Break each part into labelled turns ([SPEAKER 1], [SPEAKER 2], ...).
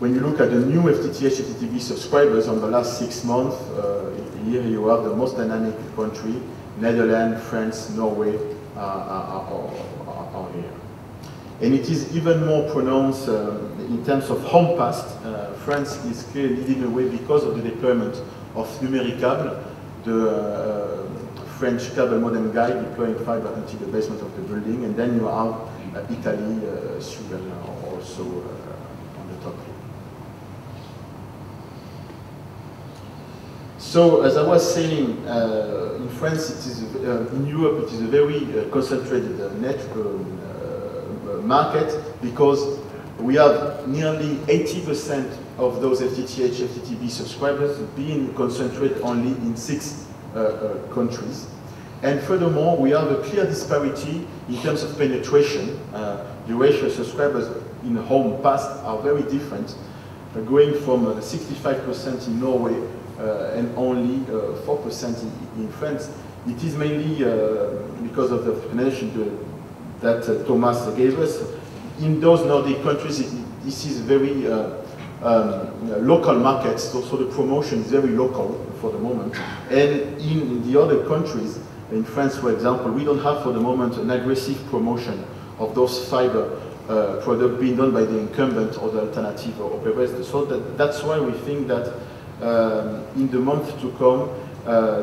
[SPEAKER 1] when you look at the new FTTH, FTTB subscribers on the last 6 months, here you have the most dynamic country, Netherlands, France, Norway are here. And it is even more pronounced in terms of home passed. France is clearly leading the way because of the deployment of Numericable, the French cable modem guy deploying fiber into the basement of the building, and then you have Italy, Sweden also on the top here. So, as I was saying, in France, it is in Europe, it is a very concentrated market, because we have nearly 80% of those FTTH, FTTB subscribers being concentrated only in 6 countries. And furthermore, we have a clear disparity in terms of penetration. The ratio of subscribers in home passed are very different, going from 65% in Norway and only 4% in France. It is mainly because of the explanation that Thomas gave us. In those Nordic countries, this is very local markets, so the promotion is very local for the moment. And in the other countries, in France, for example, we don't have for the moment an aggressive promotion of those fiber products being done by the incumbent or the alternative operators. So that's why we think that in the months to come,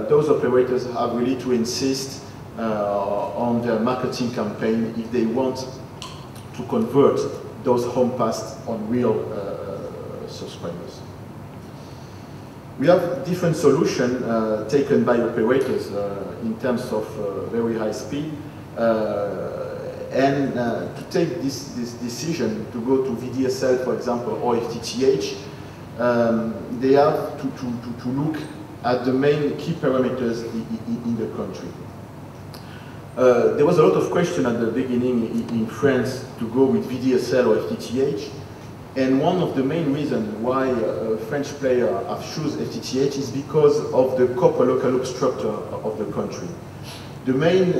[SPEAKER 1] those operators have really to insist on their marketing campaign if they want to convert those home passed on real subscribers. We have different solutions taken by operators in terms of very high speed, and to take this decision to go to VDSL, for example, or FTTH, they have to look at the main key parameters in the country. There was a lot of question at the beginning in France to go with VDSL or FTTH, and one of the main reasons why French players have chosen FTTH is because of the copper local loop structure of the country. The main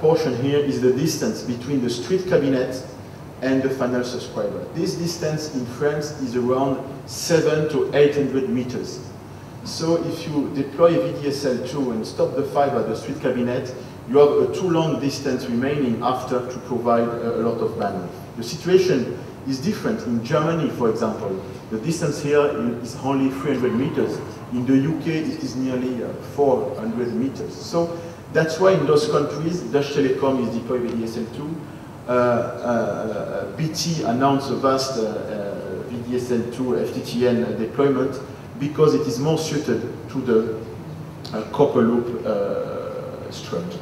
[SPEAKER 1] portion here is the distance between the street cabinet and the final subscriber. This distance in France is around 700 to 800 meters. So if you deploy VDSL2 and stop the fiber at the street cabinet, you have a too long distance remaining after to provide a lot of bandwidth. The situation is different in Germany, for example. The distance here is only 300 meters. In the UK, it is nearly 400 meters. So that's why in those countries, Deutsche Telekom is deploying VDSL2. BT announced a vast VDSL2 FTTN deployment because it is more suited to the copper loop structure.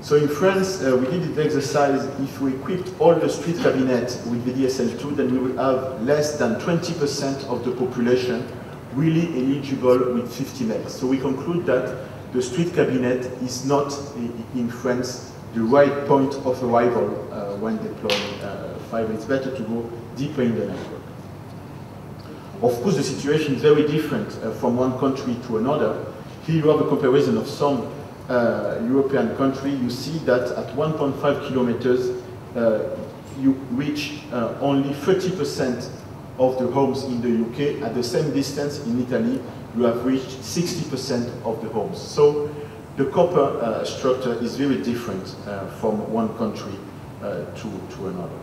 [SPEAKER 1] So in France, we did the exercise. If we equipped all the street cabinets with VDSL2, then we will have less than 20% of the population really eligible with 50 megs. So we conclude that the street cabinet is not in France the right point of arrival when deploying fiber. It's better to go deeper in the network. Of course, the situation is very different from one country to another. Here you have a comparison of some European country. You see that at 1.5 kilometers, you reach only 30% of the homes in the UK. At the same distance in Italy, you have reached 60% of the homes. So the copper structure is very different from one country to another.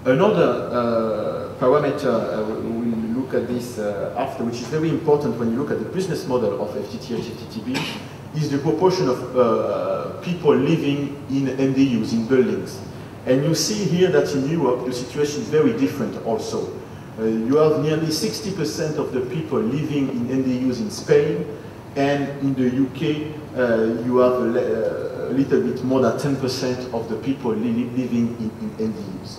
[SPEAKER 1] Another parameter, we'll look at this after, which is very important when you look at the business model of FTTH, FTTB, is the proportion of people living in MDUs, in buildings. And you see here that in Europe, the situation is very different also. You have nearly 60% of the people living in MDUs in Spain, and in the UK, you have a little bit more than 10% of the people living in MDUs.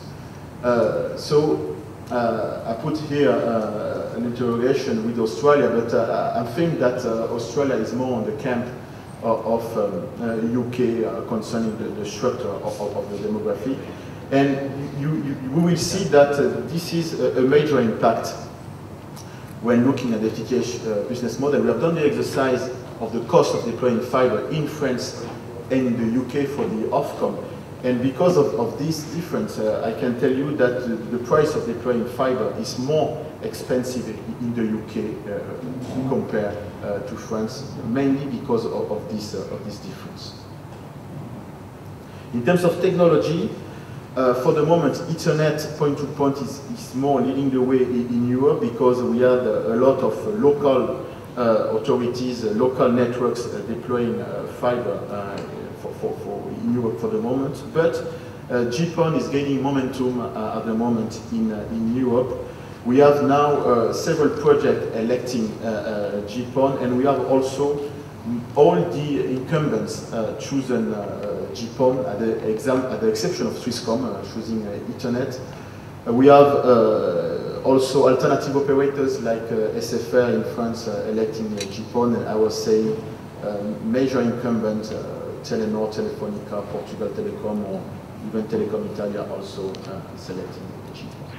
[SPEAKER 1] So I put here an interrogation with Australia, but I think that Australia is more on the camp of UK concerning the structure of the demography. And we will see that this is a major impact when looking at the FTTH business model. We have done the exercise of the cost of deploying fiber in France and in the UK for the Ofcom. And because of this difference, I can tell you that the price of deploying fiber is more expensive in the UK compared to France, mainly because of this difference. In terms of technology, for the moment, Ethernet point-to-point is more leading the way in Europe because we have a lot of local authorities, local networks deploying fiber in Europe for the moment. But GPON is gaining momentum at the moment in Europe. We have now several projects electing GPON, and we have also all the incumbents chosen GPON at the exception of Swisscom choosing Ethernet. We have also alternative operators like SFR in France electing GPON, and I was saying major incumbents Telenor, Telefonica, Portugal Telecom, or even Telecom Italia also selecting GPON.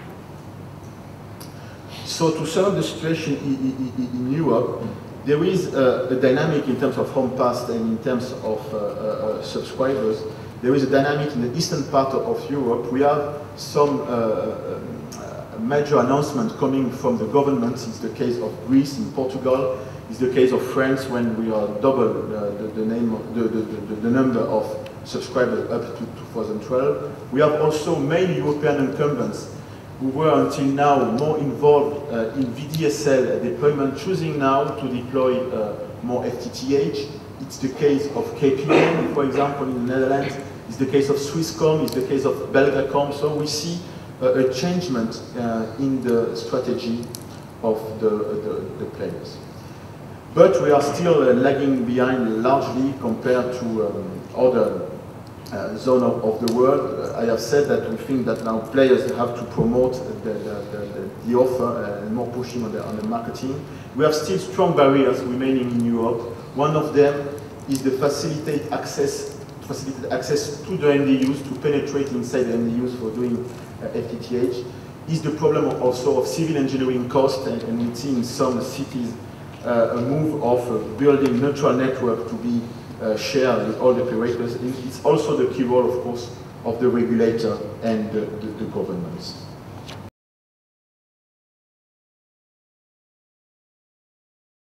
[SPEAKER 1] So to sum up the situation in Europe, there is a dynamic in terms of home passed and in terms of subscribers. There is a dynamic in the eastern part of Europe. We have some major announcements coming from the government. It's the case of Greece, in Portugal. It's the case of France when we are double the number of subscribers up to 2012. We have also many European incumbents who were until now more involved in VDSL deployment, choosing now to deploy more FTTH. It's the case of KPN, for example, in the Netherlands. It's the case of Swisscom. It's the case of Belgacom. So we see a changement in the strategy of the players. But we are still lagging behind largely compared to other zone of the world. I have said that we think that now players have to promote the offer and more pushing on the marketing. We have still strong barriers remaining in Europe. One of them is the facilitated access to the MDUs, to penetrate inside the MDUs for doing FTTH. Is the problem also of civil engineering cost, and we see in some cities a move of building neutral network to be shared with all the operators. It's also the key role, of course, of the regulator and the governments.